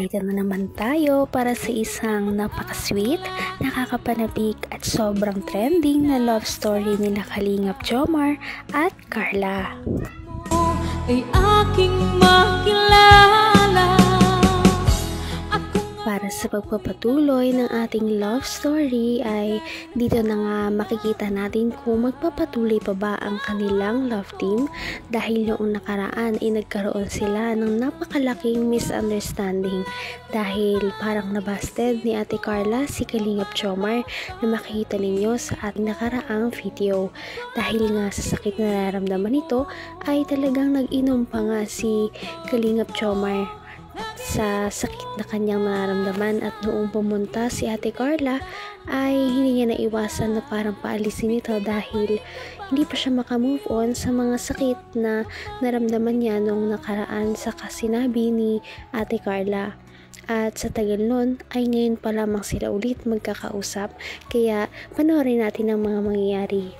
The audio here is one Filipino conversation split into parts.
Narito na naman tayo para sa isang napaka-sweet, nakakapanabik at sobrang trending na love story nila Kalingap Jomar at Carla. Ay aking makilala. Para sa pagpapatuloy ng ating love story ay dito na nga makikita natin kung magpapatuloy pa ba ang kanilang love team dahil noong nakaraan ay nagkaroon sila ng napakalaking misunderstanding dahil parang nabasted ni Ate Carla si Kalingap Jomar na makikita ninyo sa ating nakaraang video. Dahil nga sa sakit na nararamdaman nito ay talagang nag-inom pa nga si Kalingap Jomar sa sakit na kanyang nararamdaman at noong pumunta si Ate Carla ay hindi niya naiwasan na parang paalisin ito dahil hindi pa siya makamove on sa mga sakit na naramdaman niya noong nakaraan sa sinabi ni Ate Carla. At sa tagal nun ay ngayon pa lamang sila ulit magkakausap, kaya panoorin natin ang mga mangyayari.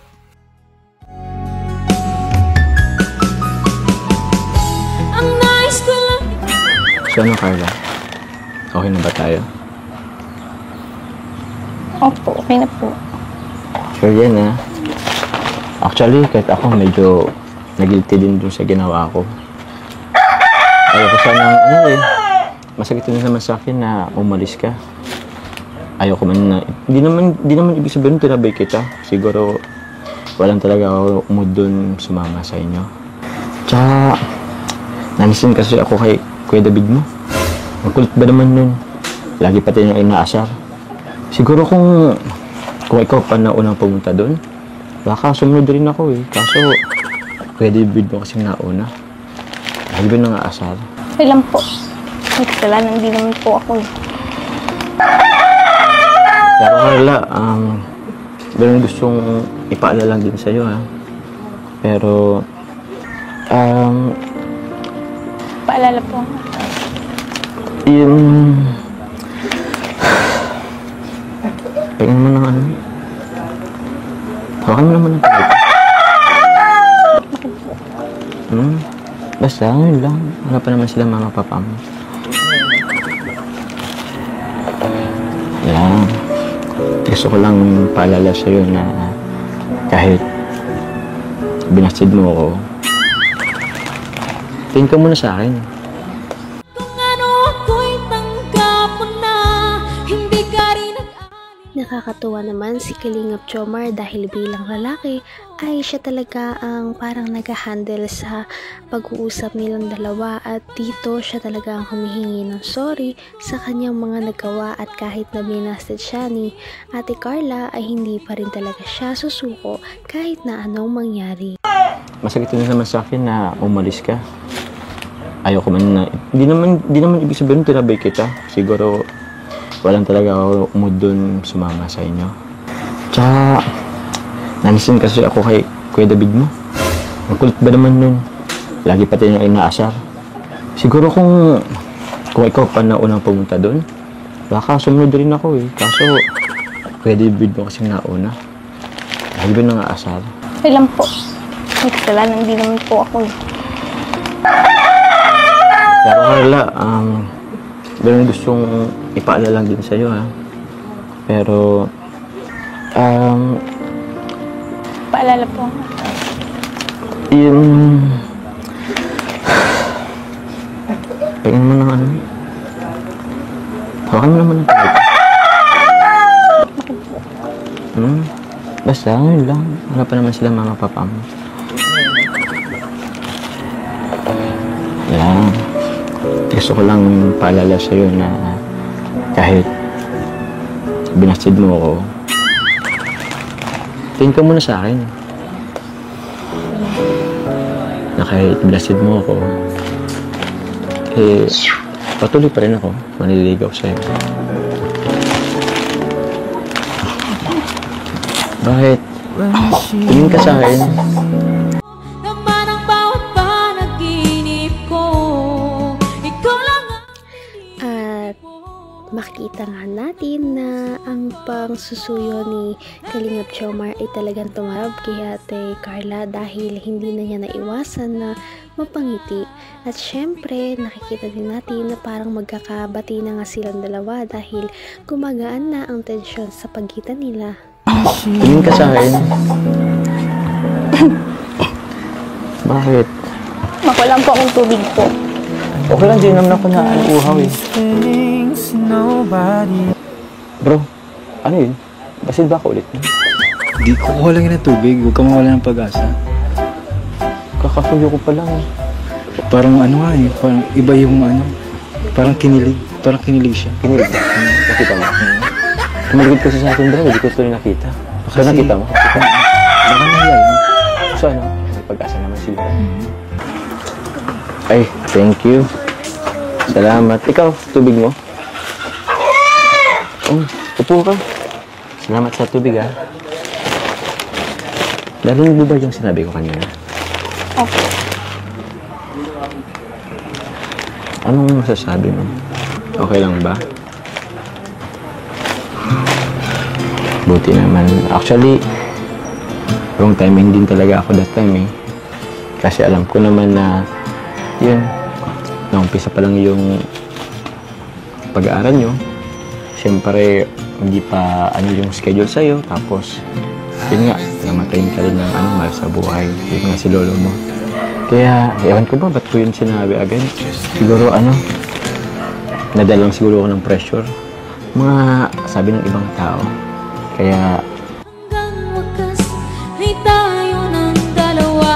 Ang nice ko lang. So ano, Carla? Okay na ba tayo? Opo, okay na po. Sure yan, ha? Actually, kahit ako medyo nagilty din dun sa ginawa ko. Ayoko sanang, masakit din naman sa akin na umalis ka. Ayoko man na, di naman ibig sabihin tinabay kita. Siguro, walang talaga ako mood dun sumama sa inyo. Tsaka, nanisin kasi ako kay Kuya David mo. Ang kulit ba naman nun? Lagi pati niyang inaasar. Siguro kung ikaw pa na unang pumunta doon, baka sumunod rin ako eh. Kaso, Kuya David mo kasing nauna. Lagi ba nang aasar? Okay lang po. May kasalanan din naman po ako eh. Pero Carla, meron gustong ipaalala lang din sa'yo, ha? Pero, Paalala po. Pagyan mo ng hawakan mo naman ng pagyan. Basta, ngayon lang. Wala pa naman sila mama papa mo. Yan. Gusto ko lang paalala sa'yo na kahit binastid mo ako, tingin ka muna sa akin. Kung ano ako'y tanggap mo na, hindi ka rin Nakakatuwa naman si Kalingap Jomar dahil bilang lalaki ay siya talaga ang parang nag-handle sa pag-uusap nilang dalawa at dito siya talaga ang humihingi ng sorry sa kanyang mga nagawa at kahit na binasted siya ni Ate Carla ay hindi pa rin talaga siya susuko kahit na anong mangyari. Masakit din naman sa akin na umalis ka. Ayoko man na, di naman ibig sabihin tinabay kita. Siguro, walang talaga ako mood dun sumama sa inyo. Tsaka, nanisin kasi ako kay Kuya David mo. Ang kulit ba naman nun? Lagi pati niyang inaasar. Siguro kung ikaw pa na unang pumunta dun, baka sumunod rin ako eh. Kaso, Kuya David mo kasing nauna. Lagi ba nang aasar? Okay lang po. May kasalanan din naman po ako eh. Pero Carla, meron gustong ipaalala lang din sa'yo, ha? Pero, Paalala po. pagyan mo ng hawakan mo naman ng pagyan. Basta, ngayon lang. Wala pa naman sila mama papa mo. Yan. Gusto ko lang paalala sa'yo na kahit binastid mo ako, tingin ka muna sa akin. Na kahit binastid mo ako, patuloy pa rin ako manliligaw sa'yo. Bakit? Tingin ka sa akin. naman ang bawat panaginip ko. Ikaw lang ang At makikita nga natin na ang pangsusuyo ni Kalingap Jomar ay talagang tumarab kay Ate Carla dahil hindi na niya naiwasan na mapangiti. At syempre, nakikita din natin na parang magkakabati na nga silang dalawa dahil gumagaan na ang tensyon sa pagitan nila. Tingin ka sa akin. Bakit? Makulang po akong tubig po. Okay lang, di naman ako na uhaw eh. Bro, ano yun? Basid ba ako ulit? Di kukuha lang yun ng tubig, huwag kang mawala ng pag-asa. Kakasuyo ko pa lang eh. Parang ano nga eh, parang iba yung ano, parang kinilig siya. Kinilig ba? Nakita mo? Tumaligod kasi sa akin bro, hindi ko ito nakita. So nakita mo? Baka nahiya yun. So ano? May pag-asa naman sila. Ay, thank you. Salamat. Ikaw, tubig mo? Oh, upo ka. Salamat sa tubig ha. Narinig mo ba yung sinabi ko kanina? Okay. Anong masasabi mo? Okay lang ba? Buti naman. Actually, wrong timing din talaga ako that time eh. Kasi alam ko naman na yun, naumpisa pa lang yung pag-aaral nyo. Siyempre, hindi pa ano yung schedule sa'yo. Tapos, yun nga, namatayin ka rin ng mahal sa buhay. Yun nga si lolo mo. Kaya, ewan ko ba, ba't ko yun sinabi agad? Siguro nadala lang siguro ako ng pressure. Mga sabi ng ibang tao. Kaya, Hanggang wakas ay tayo ng dalawa.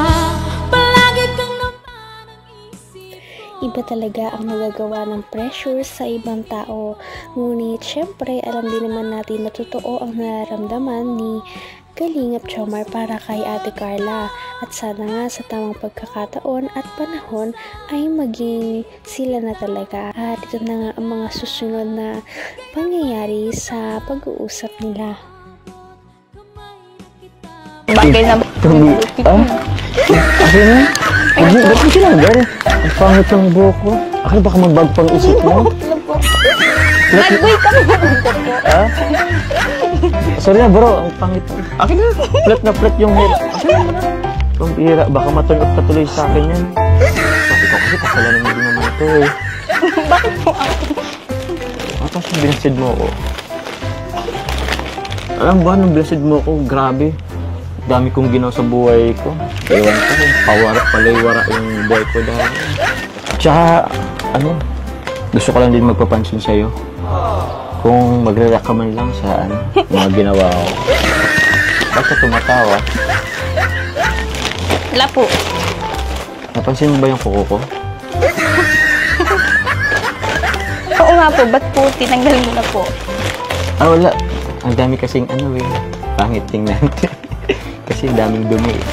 Palagi kang naman ang isip. Iba talaga ang nagagawa ng pressure sa ibang tao. Ngunit syempre alam din naman natin na totoo ang nararamdaman ni Kalingap Jomar para kay Ate Carla. At sana nga sa tamang pagkakataon at panahon ay maging sila na talaga. At ito na nga ang mga susunod na pangyayari sa pag-uusap nila. Bagay na Akin na? Ba't mo sinagal? Ang pangit ng buhok ko. Akin baka magbago pang isip mo. Nag-boy kami po. Sorry na bro, ang pangit. Akin na, flat yung hair. Akin na muna. Ang bihira, baka ma-turn off ka tuloy sa akin yan. Ikaw kasi kasalanan mo din naman ito eh. Bakit po ako? Tapos yung blessed mo ako. Alam ba, nung blessed mo ako, grabe. Dami kong ginawa sa buhay ko. Ewan ko, palaywara yung buhay ko dahil. Tsaka, gusto ko lang din magpapansin sa'yo. Kung magre-react ka man lang sa mga ginawa ko. Bakit ka tumatawa? Wala po. Napansin mo ba yung kuko ko? Oo nga po, ba't po tinanggal mo na po? Wala. Ang dami kasing pangit tingnan. Kasi daming dumi eh.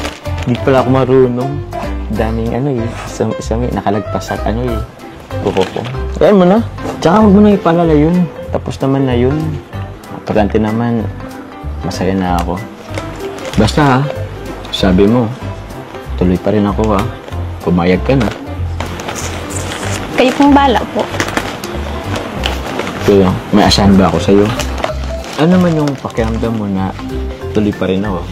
Hindi pala ako marunong. Daming isang nakalagpas at kuko ko. Ayan mo na. Tsaka huwag mo na ipalala yun. Tapos naman na yun. Importante naman, masaya na ako. Basta sabi mo, tuloy pa rin ako pumayag ka na. Kayo pong bala po. Kaya, may asahan ba ako sa'yo? Ano naman yung pakiramdam mo na tuloy pa rin ako?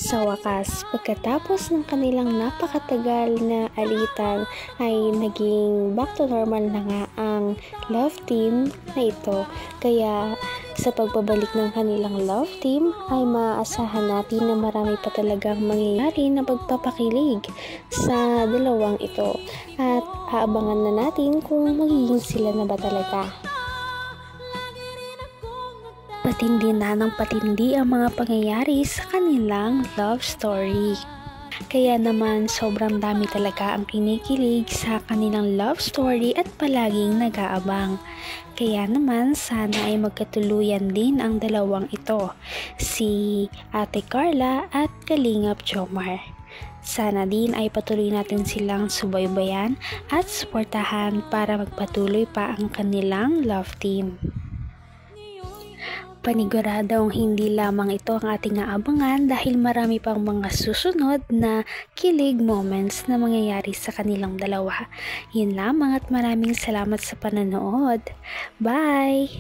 Sa wakas, pagkatapos ng kanilang napakatagal na alitan ay naging back to normal na nga ang love team na ito. Kaya sa pagbabalik ng kanilang love team ay maaasahan natin na marami pa talagang mangyayari na pagpapakilig sa dalawang ito. At aabangan na natin kung magiging sila na ba talaga. Patindi na ng patindi ang mga pangyayari sa kanilang love story. Kaya naman sobrang dami talaga ang kinikilig sa kanilang love story at palaging nag-aabang. Kaya naman sana ay magkatuluyan din ang dalawang ito, si Ate Carla at Kalingap Jomar. Sana din ay patuloy natin silang subaybayan at suportahan para magpatuloy pa ang kanilang love team. Paniguradong hindi lamang ito ang ating aabangan dahil marami pang mga susunod na kilig moments na mangyayari sa kanilang dalawa. Yun lamang at maraming salamat sa pananood. Bye!